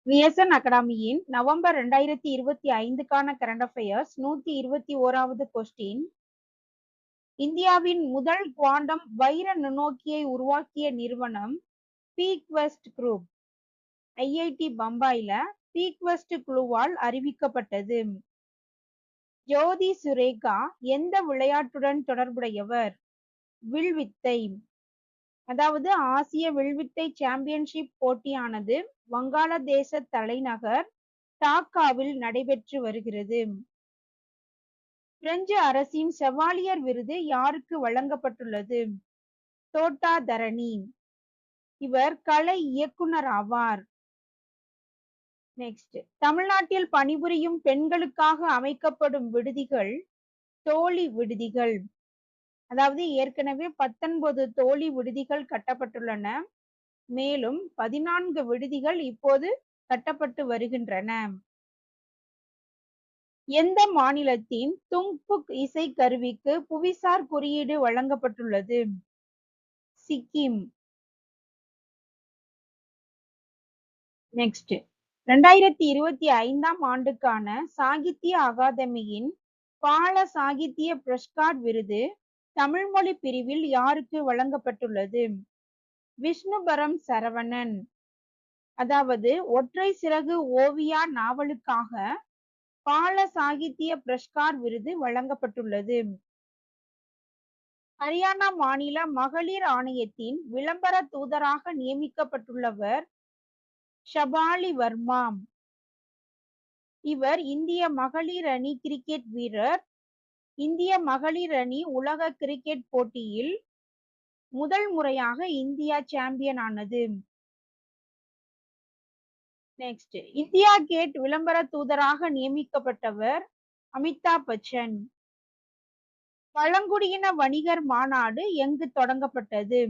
VSN அகாடமியின் November 2025க்கான current affairs 121வது கொஸ்டின். இந்தியாவின் முதல் குவாண்டம் வைர நுண்ணோக்கியை உருவாக்கிய நிறுவனம் பீக்வெஸ்ட் குரூப். ஐஐடி பம்பாயில பீக்வெஸ்ட் குழுவால் அறிவிக்கப்பட்டது. ஜோதி சுரேகா எந்த விளையாட்டுடன் தொடர்புடையவர்? வில்வித்தை. அதாவது ஆசிய வில்வித்தை சாம்பியன்ஷிப் போட்டியானது வங்காளதேச தலைநகர் டாக்காவில் நடைபெற்று வருகிறது. பிரெஞ்சு அரசின் செவாலியர் விருது யாருக்கு வழங்கப்பட்டுள்ளது? தோட்டா தரணி. இவர் கலை இயக்குனர் ஆவார். நெக்ஸ்ட், தமிழ்நாட்டில் பணிபுரியும் பெண்களுக்காக அமைக்கப்படும் விடுதிகள் தோழி விடுதிகள். அதாவது ஏற்கனவே 19 தோழி விடுதிகள் கட்டப்பட்டுள்ளன. மேலும் 14 விடுதிகள் இப்போது கட்டப்பட்டு வருகின்றன. எந்த மாநிலத்தின் துங்புக் இசை கருவிக்கு புவிசார் குறியீடு வழங்கப்பட்டுள்ளது? சிக்கிம். நெக்ஸ்ட், 2025ஆம் ஆண்டுக்கான சாகித்ய அகாதமியின் பால சாகித்ய புரஸ்கார் விருது தமிழ் மொழி பிரிவில் யாருக்கு வழங்கப்பட்டுள்ளது? விஷ்ணுபுரம் சரவணன். அதாவது ஒற்றை சிறகு ஓவியா நாவலுக்காக பால சாகித்ய புரஸ்கார் விருது வழங்கப்பட்டுள்ளது. ஹரியானா மாநில மகளிர் ஆணையத்தின் விளம்பர தூதராக நியமிக்கப்பட்டுள்ளவர் ஷபாலி வர்மா. இவர் இந்திய மகளிர் அணி கிரிக்கெட் வீரர். இந்திய மகளிர் அணி உலக கிரிக்கெட் போட்டியில் முதல் முறையாக இந்தியா சாம்பியன் ஆனது. நெக்ஸ்ட், இந்தியா கேட் விளம்பர தூதராக நியமிக்கப்பட்டவர் அமிதாப் பச்சன். பழங்குடியின வணிகர் மாநாடு எங்கு தொடங்கப்பட்டது?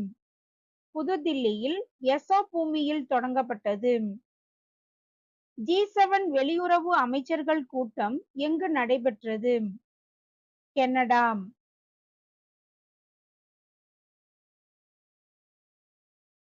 புதுதில்லியில் யசோ பூமியில் தொடங்கப்பட்டது. G7 வெளியுறவு அமைச்சர்கள் கூட்டம் எங்கு நடைபெற்றது? கனடா.